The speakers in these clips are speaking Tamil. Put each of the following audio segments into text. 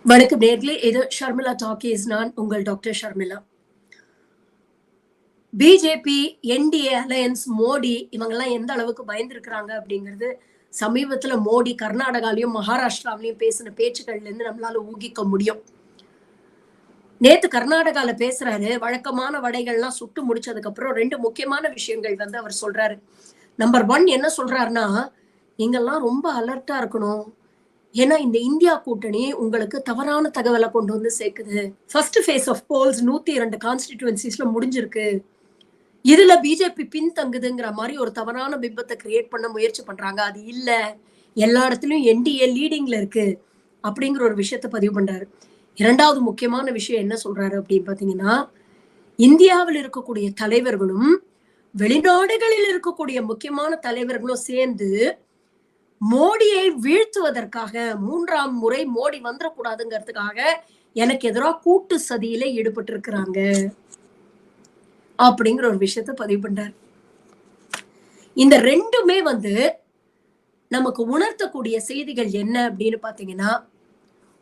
வணக்கம் நேர்களே, இது ஷர்மிளா டாக்கீஸ். நான் உங்கள் doctor Sharmila. BJP, NDA alliance, Modi இவங்கெல்லாம் எந்த அளவுக்கு பயந்துருக்கிறாங்க அப்படிங்கிறது சமீபத்துல மோடி கர்நாடகாலையும் மகாராஷ்டிராவிலையும் பேசின பேச்சுக்கள்ல இருந்து நம்மளால ஊகிக்க முடியும். நேத்து கர்நாடகால பேசுறாரு. வழக்கமான வடைகள்லாம் சுட்டு முடிச்சதுக்கு அப்புறம் 2 முக்கியமான விஷயங்கள் வந்து அவர் சொல்றாரு. நம்பர் 1 என்ன சொல்றாருன்னா, நீங்கெல்லாம் ரொம்ப அலர்ட்டா இருக்கணும். ஏன்னா இந்த இந்தியா கூட்டணி உங்களுக்கு தவறான தகவல கொண்டு வந்து சேர்க்குது. ஃபர்ஸ்ட் ஃபேஸ் ஆஃப் போல்ஸ் 102 கான்ஸ்டிட்யூவன்சிஸ்ல முடிஞ்சிருக்கு. இதுல பிஜேபி பின்தங்குதுங்கிற மாதிரி ஒரு தவறான பிம்பத்தை கிரியேட் பண்ண முயற்சி பண்றாங்க. அது இல்ல. எல்லா இடத்துலயும் என்டிஏ லீடிங்ல இருக்கு. அப்படிங்கிற ஒரு விஷயத்த பதிவு பண்றாரு. 2வது முக்கியமான விஷயம் என்ன சொல்றாரு அப்படின்னு பாத்தீங்கன்னா, இந்தியாவில் இருக்கக்கூடிய தலைவர்களும் வெளிநாடுகளில் இருக்கக்கூடிய முக்கியமான தலைவர்களும் சேர்ந்து மோடியை வீழ்த்துவதற்காக 3ஆம் முறை மோடி வந்துடக்கூடாதுங்கிறதுக்காக எனக்கு எதிராக கூட்டு சதியில ஈடுபட்டு இருக்கிறாங்க அப்படிங்கிற ஒரு விஷயத்த பதிவு பண்றாரு. இந்த 2மே வந்து நமக்கு உணர்த்தக்கூடிய செய்திகள் என்ன அப்படின்னு பாத்தீங்கன்னா,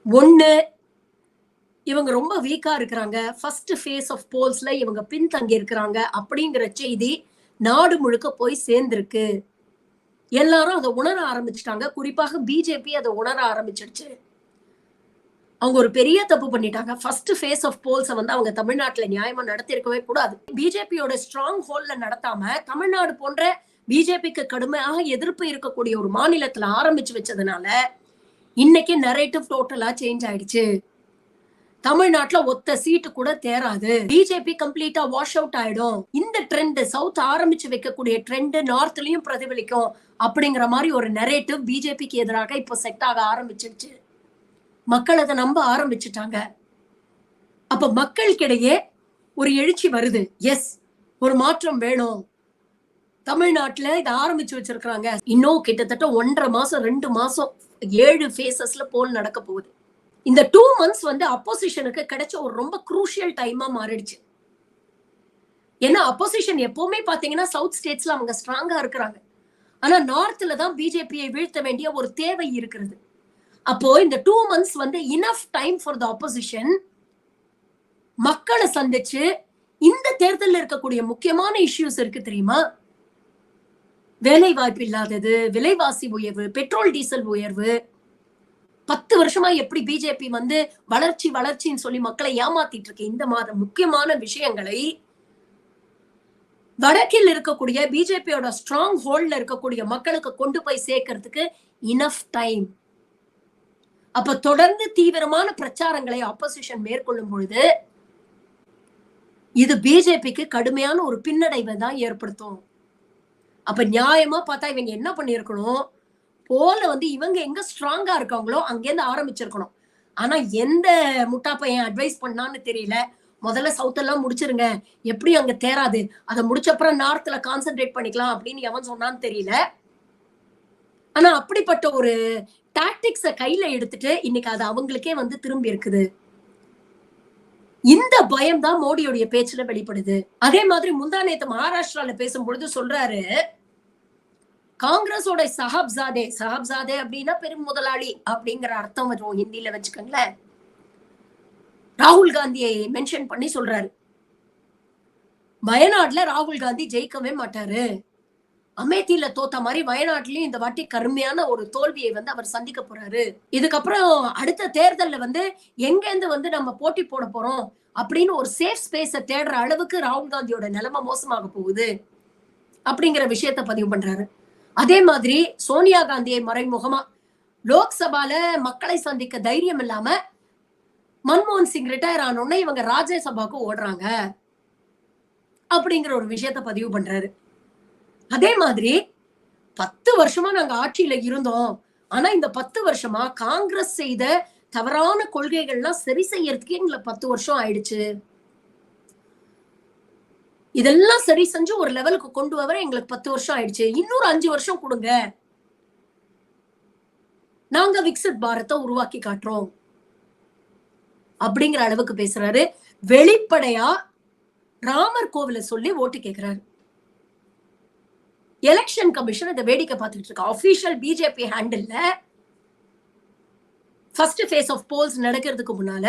1 இவங்க ரொம்ப வீக்கா இருக்கிறாங்க. ஃபர்ஸ்ட் ஃபேஸ் ஆஃப் போல்ஸ்ல இவங்க பின்தங்கி இருக்கிறாங்க அப்படிங்கிற செய்தி நாடு முழுக்க போய் சேர்ந்திருக்கு. எல்லாரும் அதை உணர ஆரம்பிச்சிட்டாங்க. குறிப்பாக பிஜேபி அதை உணர ஆரம்பிச்சிடுச்சு. அவங்க ஒரு பெரிய தப்பு பண்ணிட்டாங்க. ஃபர்ஸ்ட் ஃபேஸ் ஆஃப் போல்ஸை வந்து அவங்க தமிழ்நாட்டுல நியாயமா நடத்திருக்கவே கூடாது. பிஜேபியோட ஸ்ட்ராங் ஹோல்ட்ல நடத்தாம தமிழ்நாடு போன்ற பிஜேபிக்கு கடுமையாக எதிர்ப்பு இருக்கக்கூடிய ஒரு மாநிலத்துல ஆரம்பிச்சு வச்சதுனால இன்னைக்கு நரேட்டிவ் டோட்டலா சேஞ்ச் ஆயிடுச்சு. தமிழ்நாட்டுல ஒத்த சீட்டு கூட தேராது. பிஜேபி கம்ப்ளீட்டா வாஷ் அவுட் ஆயிடும். இந்த ட்ரெண்ட் சவுத் ஆரம்பிச்சு வைக்கக்கூடிய ட்ரெண்ட் நார்த்லயும் பிரதிபலிக்கும் அப்படிங்கிற மாதிரி ஒரு நரேட்டிவ் பிஜேபிக்கு எதிராக இப்போ செட் ஆக ஆரம்பிச்சிருச்சு. மக்கள் அதை நம்ப ஆரம்பிச்சுட்டாங்க. அப்ப மக்களுக்கிடையே ஒரு எழுச்சி வருது. எஸ், ஒரு மாற்றம் வேணும். தமிழ்நாட்டுல இதை ஆரம்பிச்சு வச்சிருக்காங்க. இன்னும் கிட்டத்தட்ட 1.5 மாசம் 2 மாசம் 7 ஃபேசஸ்ல போல் நடக்க போகுது. இந்த 2 months வந்து அப்போசிஷனுக்கு கிடைச்ச ஒரு ரொம்ப குரூஷியல் டைமா மாறிடுச்சு. ஏன்னா அப்போசிஷன் எப்பவுமே பாத்தீங்கன்னா சவுத் ஸ்டேட்ஸ்ல அவங்க ஸ்ட்ராங்கா இருக்கிறாங்க. ஆனா நார்த்ல தான் பிஜேபியை வீழ்த்த வேண்டிய ஒரு தேவை இருக்கிறது. அப்போ இந்த 2 months வந்து enough time for the opposition மக்களை சந்திச்சு இந்த தேர்தலில் இருக்கக்கூடிய முக்கியமான இஷ்யூஸ் இருக்கு தெரியுமா? வேலை வாய்ப்பு இல்லாதது, விலைவாசி உயர்வு, பெட்ரோல் டீசல் உயர்வு, 10 வருஷமா எப்படி பிஜேபி வந்து வளர்ச்சி வளர்ச்சின்னு சொல்லி மக்களை ஏமாத்திட்டு இருக்கு. இந்த மாதிரி முக்கியமான விஷயங்களை வடக்கில் இருக்கக்கூடிய பிஜேபியோட ஸ்ட்ராங் ஹோல்ட்ல இருக்கக்கூடிய மக்களுக்கு கொண்டு போய் சேர்க்கறதுக்கு இனஃப் டைம். அப்ப தொடர்ந்து தீவிரமான பிரச்சாரங்களை ஆப்போசிஷன் மேற்கொள்ளும் பொழுது இது பிஜேபிக்கு கடுமையான ஒரு பின்னடைவை தான் ஏற்படுத்தும். அப்ப நியாயமா பார்த்தா இவங்க என்ன பண்ணிருக்கணும், போல வந்து இவங்க எங்க ஸ்ட்ராங்கா இருக்காங்களோ அங்கேருந்து ஆரம்பிச்சிருக்கணும். ஆனா எந்த முட்டா பையன் அட்வைஸ் பண்ணான்னு தெரியல. முதல்ல சவுத் எல்லாம் முடிச்சிருங்க, எப்படி அங்க தேராது, அதை முடிச்ச அப்புறம் நார்த்ல கான்சென்ட்ரேட் பண்ணிக்கலாம் அப்படின்னு எவன் சொன்னான்னு தெரியல. ஆனா அப்படிப்பட்ட ஒரு டாக்டிக்ஸ கையில எடுத்துட்டு இன்னைக்கு அது அவங்களுக்கே வந்து திரும்பி இருக்குது. இந்த பயம் தான் மோடியோடைய பேச்சுல வெளிப்படுது. அதே மாதிரி முந்தா நேத்து மகாராஷ்டிரால பேசும்பொழுது சொல்றாரு, காங்கிரஸோட சஹாப்சாதே அப்படின்னா பெரும் முதலாளி அப்படிங்கிற அர்த்தம் வரும் ஹிந்தியில வச்சுக்கோங்களேன். ராகுல் காந்தியை மென்ஷன் பண்ணி சொல்றாரு, வயநாட்டுல ராகுல் காந்தி ஜெயிக்கவே மாட்டாரு. அமேத்தியில தோத்த மாதிரி வயநாட்டிலையும் இந்த வாட்டி கருமையான ஒரு தோல்வியை வந்து அவர் சந்திக்க போறாரு. இதுக்கப்புறம் அடுத்த தேர்தல்ல வந்து எங்கேருந்து வந்து நம்ம போட்டி போட போறோம் அப்படின்னு ஒரு சேஃப் ஸ்பேஸ தேடுற அளவுக்கு ராகுல் காந்தியோட நிலைமை மோசமாக போகுது அப்படிங்கிற விஷயத்த பதிவு பண்றாரு. அதே மாதிரி சோனியா காந்தியை மறைமுகமா லோக்சபால மக்களை சந்திக்க தைரியம் இல்லாம மன்மோகன் சிங் ரிட்டையர் ஆனோடனே இவங்க ராஜ்யசபாக்கு ஓடுறாங்க அப்படிங்கிற ஒரு விஷயத்த பதிவு பண்றாரு. அதே மாதிரி 10 வருஷமா நாங்க ஆட்சியில இருந்தோம், ஆனா இந்த 10 வருஷமா காங்கிரஸ் செய்த தவறான கொள்கைகள்லாம் சரி செய்யறதுக்கு எங்களுக்கு 10 வருஷம் ஆயிடுச்சு. இதெல்லாம் சரி செஞ்சு ஒரு லெவலுக்கு கொண்டு வர எங்களுக்கு 10 வருஷம் ஆயிடுச்சு. இன்னொரு 5 வருஷம் கொடுங்க, நாங்க விக்சித் பாரத்தை உருவாக்கி காட்டுறோம் அப்படிங்கிற அளவுக்கு பேசுறாரு. வெளிப்படையா ராமர் கோவில சொல்லி ஓட்டு கேட்கிறாரு. எலெக்ஷன் கமிஷன் இதை வேடிக்கை பார்த்துட்டு இருக்கா. அபிஷியல் பிஜேபி ஹேண்டில்ல ஃபர்ஸ்ட் ஃபேஸ் ஆஃப் போல்ஸ் நடக்கிறதுக்கு முன்னால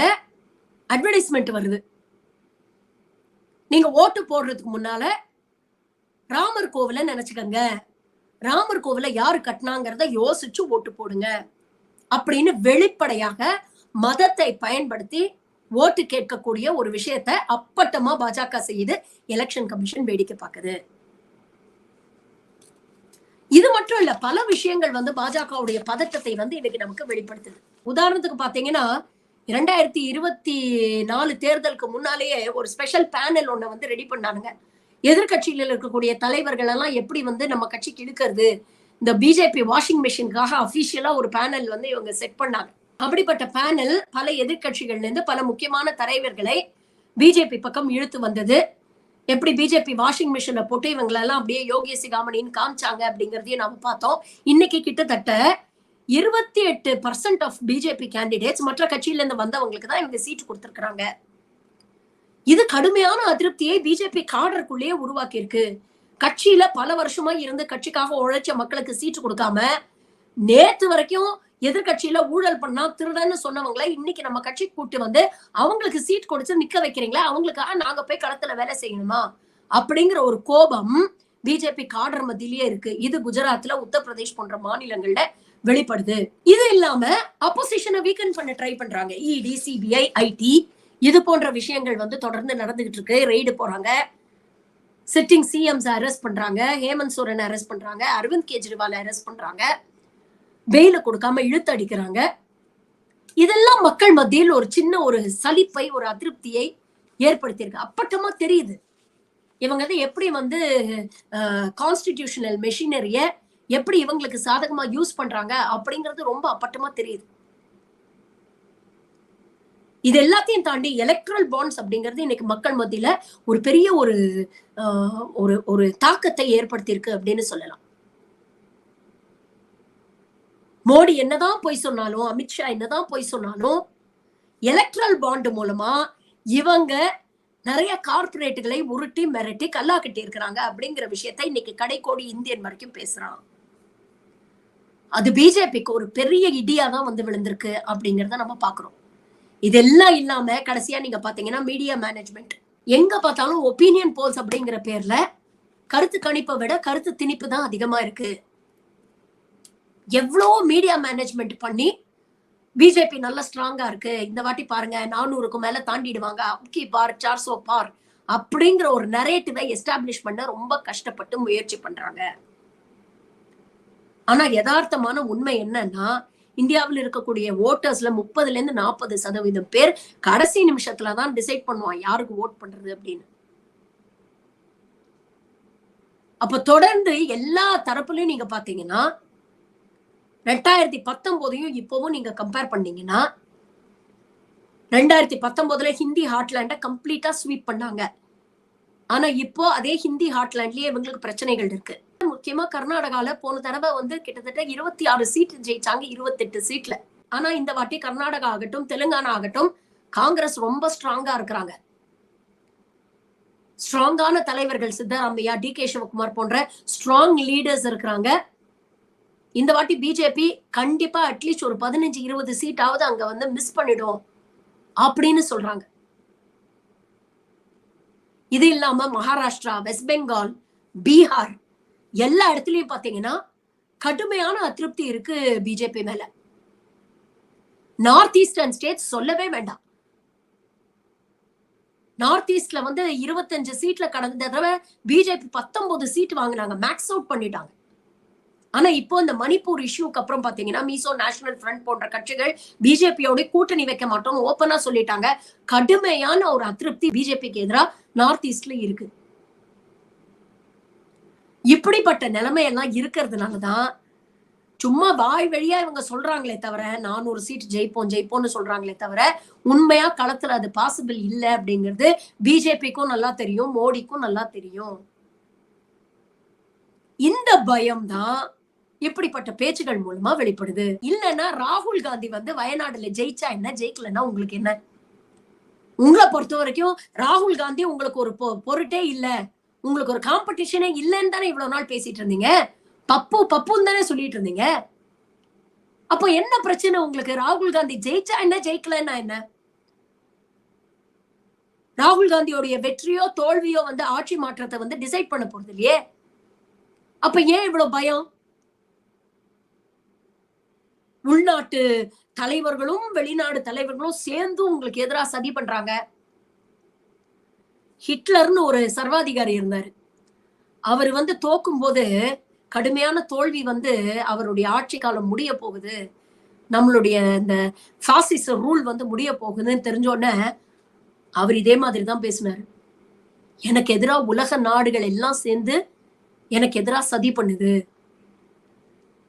அட்வர்டைஸ்மெண்ட் வருது. நீங்க ஓட்டு போடுறதுக்கு முன்னால ராமர் கோவில நினைச்சுக்கங்க, ராமர் கோவில யாரு கட்டினாங்கிறத யோசிச்சு ஓட்டு போடுங்க அப்படின்னு வெளிப்படையாக மதத்தை பயன்படுத்தி ஓட்டு கேட்கக்கூடிய ஒரு விஷயத்த அப்பட்டமா பாஜக செய்யுது. எலெக்ஷன் கமிஷன் வேடிக்கை பார்க்குது. இது மட்டும் இல்ல, பல விஷயங்கள் பாஜகவுடைய பதட்டத்தை இன்னைக்கு நமக்கு வெளிப்படுத்துது. உதாரணத்துக்கு பாத்தீங்கன்னா 2024 தேர்தலுக்கு முன்னாலேயே ஒரு ஸ்பெஷல் பேனல் ஒண்ணு ரெடி பண்ணானுங்க. எதிர்கட்சியில இருக்கக்கூடிய தலைவர்கள் எல்லாம் எப்படி நம்ம கட்சிக்கு இழுக்கிறது, இந்த பிஜேபி வாஷிங் மிஷினுக்காக அபிஷியலா ஒரு பேனல் இவங்க செட் பண்ணாங்க. அப்படிப்பட்ட பேனல் பல எதிர்கட்சிகள்ல இருந்து பல முக்கியமான தலைவர்களை பிஜேபி பக்கம் இழுத்து வந்தது. எப்படி பிஜேபி வாஷிங் மிஷினை போட்டு இவங்களெல்லாம் அப்படியே யோகி சிகாமணின்னு காமிச்சாங்க அப்படிங்கறதையும் நாம பார்த்தோம். இன்னைக்கு கிட்டத்தட்ட 28% ஆஃப் பிஜேபி கேண்டிடேட்ஸ் மற்ற கட்சியில இருந்து வந்தவங்களுக்கு தான் இவங்க சீட் கொடுத்திருக்கிறாங்க. இது கடுமையான அதிருப்தியை பிஜேபி காடருக்குள்ளேயே உருவாக்கி இருக்கு. கட்சியில பல வருஷமா இருந்து கட்சிக்காக உழைச்ச மக்களுக்கு சீட்டு கொடுக்காம நேத்து வரைக்கும் எதிர்கட்சியில ஊழல் பண்ணா திருடன்னு சொன்னவங்களை இன்னைக்கு நம்ம கட்சி கூட்டு அவங்களுக்கு சீட் கொடுத்து நிக்க வைக்கிறீங்களா, அவங்களுக்காக நாங்க போய் களத்துல வேலை செய்யணுமா அப்படிங்கிற ஒரு கோபம் பிஜேபி காடர் மத்தியிலேயே இருக்கு. இது குஜராத்ல, உத்தரப்பிரதேஷ் போன்ற மாநிலங்கள்ல வெளிப்படுது. இது இல்லாம அப்போசிஷனை வீக்கன் பண்ண ட்ரை பண்றாங்க. இடி, சிபிஐ, ஐடி இது போன்ற விஷயங்கள் தொடர்ந்து நடந்துகிட்டு இருக்கு. ரெய்டு போறாங்க, சிட்டிங் சிஎம்ஸ் அரெஸ்ட் பண்றாங்க, ஹேமந்த் சோரன் அரெஸ்ட் பண்றாங்க, அரவிந்த் கெஜ்ரிவால் அரெஸ்ட் பண்றாங்க, பெயில கொடுக்காம இழுத்து அடிக்கிறாங்க. இதெல்லாம் மக்கள் மத்தியில் ஒரு சின்ன ஒரு சலிப்பை, ஒரு அதிருப்தியை ஏற்படுத்தியிருக்கு. அப்பட்டமா தெரியுது இவங்க எப்படி கான்ஸ்டிடியூஷனல் மெஷினரிய எப்படி இவங்களுக்கு சாதகமா யூஸ் பண்றாங்க அப்படிங்கிறது ரொம்ப அப்பட்டமா தெரியுது. இது எல்லாத்தையும் தாண்டி எலக்ட்ரல் பாண்ட்ஸ் அப்படிங்கிறது இன்னைக்கு மக்கள் மத்தியில ஒரு பெரிய ஒரு தாக்கத்தை ஏற்படுத்தி இருக்கு அப்படின்னு சொல்லலாம். மோடி என்னதான் பொய் சொன்னாலும், அமித்ஷா என்னதான் பொய் சொன்னாலும், எலக்ட்ரல் பாண்ட் மூலமா இவங்க நிறைய கார்பரேட்டுகளை உருட்டி மிரட்டி கல்லா கட்டி இருக்கிறாங்க அப்படிங்கிற விஷயத்தை இன்னைக்கு கடைக்கோடி இந்தியன் வரைக்கும் பேசுறான். அது பிஜேபிக்கு ஒரு பெரிய இடியா தான் விழுந்திருக்கு அப்படிங்கறத நம்ம பாக்குறோம். இதெல்லாம் இல்லாம கடைசியா நீங்க பாத்தீங்கன்னா மீடியா மேனேஜ்மெண்ட், எங்க பார்த்தாலும் ஒப்பீனியன் போல்ஸ் அப்படிங்கிற பேர்ல கருத்து கணிப்பை விட கருத்து திணிப்பு தான் அதிகமா இருக்கு. எவ்வளோ மீடியா மேனேஜ்மெண்ட் பண்ணி பிஜேபி நல்ல ஸ்ட்ராங்கா இருக்கு, இந்த வாட்டி பாருங்க 400க்கு மேல தாண்டிடுவாங்க, அப்கி பார் 400 பார் அப்படிங்கிற ஒரு நரேட்டிவை எஸ்டாப்ளிஷ் பண்ண ரொம்ப கஷ்டப்பட்டு முயற்சி பண்றாங்க. ஆனா யதார்த்தமான உண்மை என்னன்னா, இந்தியாவில் இருக்கக்கூடிய ஓட்டர்ஸ்ல 30% பேர் கடைசி நிமிஷத்துலதான் டிசைட் பண்ணுவான் யாருக்கு ஓட் பண்றது அப்படின்னு. அப்ப தொடர்ந்து எல்லா தரப்புலயும் நீங்க பாத்தீங்கன்னா 2019 இப்பவும் நீங்க கம்பேர் பண்ணீங்கன்னா 2019 ஹிந்தி ஹார்ட்லேண்ட கம்ப்ளீட்டா ஸ்வீப் பண்ணாங்க. ஆனா இப்போ அதே ஹிந்தி ஹார்ட்லேண்ட்லயே இவங்களுக்கு பிரச்சனைகள் இருக்கு. முக்கியமா கர்நாடகால போன தடவை கிட்டத்தட்ட 26 சீட் ஜெயிச்சாங்க 28 சீட்ல. ஆனா இந்த வாட்டி கர்நாடகா ஆகட்டும், தெலுங்கானா ஆகட்டும், காங்கிரஸ் ரொம்ப ஸ்ட்ராங்கா இருக்கிறாங்க. ஸ்ட்ராங்கான தலைவர்கள் சித்தராமையா, டி கே சிவகுமார் போன்ற ஸ்ட்ராங் லீடர்ஸ் இருக்கிறாங்க. இந்த வாட்டி பிஜேபி கண்டிப்பா அட்லீஸ்ட் ஒரு 15-20 சீட்டாவது அங்க மிஸ் பண்ணிடும் அப்படின்னு சொல்றாங்க. இது இல்லாம மகாராஷ்டிரா, வெஸ்ட் பெங்கால், பீகார் எல்லா இடத்துலயும் பாத்தீங்கன்னா கடுமையான அதிருப்தி இருக்கு பிஜேபி மேல. நார்த் ஈஸ்டர்ன் ஸ்டேட்ஸ் சொல்லவே வேண்டாம். நார்த் ஈஸ்ட்ல 25 சீட்ல கடந்த தடவை பிஜேபி 19 சீட் வாங்கினாங்க, மேக்ஸ் அவுட் பண்ணிட்டாங்க. ஆனா இப்போ இந்த மணிப்பூர் இஷ்யூக்கு அப்புறம் பாத்தீங்கன்னா மீசோ நேஷனல் ஃப்ரண்ட் போன்ற கட்சிகள் பிஜேபியோட கூட்டணி வைக்க மாட்டோம் ஓப்பனா சொல்லிட்டாங்க. கடுமையான ஒரு அதிருப்தி பிஜேபிக்கு எதிராக நார்த் ஈஸ்ட்ல இருக்கு. இப்படிப்பட்ட நிலைமையெல்லாம் இருக்கிறதுனாலதான் சும்மா வாய் வழியா இவங்க சொல்றாங்களே தவிர 400 சீட் ஜெயிப்போம்னு சொல்றாங்களே தவிர உண்மையா களத்துல அது பாசிபிள் இல்ல அப்படிங்கிறது பிஜேபிக்கும் நல்லா தெரியும், மோடிக்கும் நல்லா தெரியும். இந்த பயம் தான் இப்படிப்பட்ட பேச்சுகள் மூலமா வெளிப்படுது. இல்லைன்னா ராகுல் காந்தி வயநாடுல ஜெயிச்சா என்ன, ஜெயிக்கலன்னா உங்களுக்கு என்ன? உங்களை பொறுத்த வரைக்கும் ராகுல் காந்தி உங்களுக்கு ஒரு பொருட்டே இல்ல, உங்களுக்கு ஒரு காம்படிஷனே இல்லைன்னு தானே இவ்வளவு நாள் பேசிட்டு இருந்தீங்க. பப்புன்னு தானே சொல்லிட்டு இருந்தீங்க. அப்ப என்ன பிரச்சனை உங்களுக்கு? ராகுல் காந்தி ஜெயிச்சா என்ன, ஜெயிக்கலன்னா என்ன? ராகுல் காந்தியோடைய வெற்றியோ தோல்வியோ வந்து ஆட்சி மாற்றத்தை வந்து டிசைட் பண்ண போறது இல்லையே. அப்ப ஏன் இவ்வளவு பயம்? உள்நாட்டு தலைவர்களும் வெளிநாடு தலைவர்களும் சேர்ந்து உங்களுக்கு எதிராக சதி பண்றாங்க. ஹிட்லர்னு ஒரு சர்வாதிகாரி இருந்தாரு. அவர் வந்து தோக்கும் போது கடுமையான தோல்வி வந்து அவருடைய ஆட்சி காலம் முடிய போகுது, நம்மளுடைய இந்த பாசிச ரூல் வந்து முடிய போகுதுன்னு தெரிஞ்சோடனே அவர் இதே மாதிரி தான் பேசினாரு. எனக்கு எதிரா உலக நாடுகள் எல்லாம் சேர்ந்து எனக்கு எதிரா சதி பண்ணுது,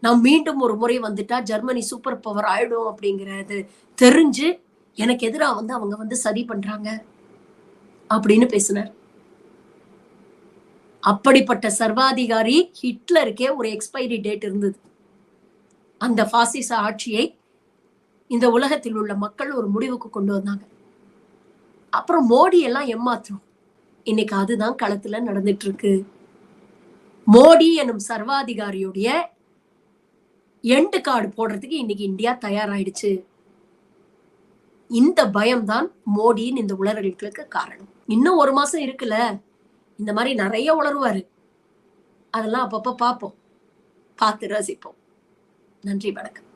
நான் மீண்டும் ஒரு முறை வந்துட்டா ஜெர்மனி சூப்பர் பவர் ஆயிடும் அப்படிங்கிறது தெரிஞ்சு எனக்கு எதிரா வந்து அவங்க வந்து சதி பண்றாங்க அப்படின்னு பேசினார். அப்படிப்பட்ட சர்வாதிகாரி ஹிட்லருக்கே ஒரு எக்ஸ்பைரி டேட் இருந்தது. அந்த பாசிச ஆட்சியை இந்த உலகத்தில் உள்ள மக்கள் ஒரு முடிவுக்கு கொண்டு வந்தாங்க. அப்புறம் மோடி எல்லாம் ஏமாத்துறோம். இன்னைக்கு அதுதான் களத்துல நடந்துட்டு இருக்கு. மோடி எனும் சர்வாதிகாரியுடைய எண்டு கார்டு போடுறதுக்கு இன்னைக்கு இந்தியா தயாராயிடுச்சு. இந்த பயம்தான் மோடியின் இந்த உளறல்களுக்கு காரணம். இன்னும் 1 மாசம் இருக்குல்ல, இந்த மாதிரி நிறைய உளறுவாரு. அதெல்லாம் அப்பப்ப பார்ப்போம், பார்த்து ரசிப்போம். நன்றி, வணக்கம்.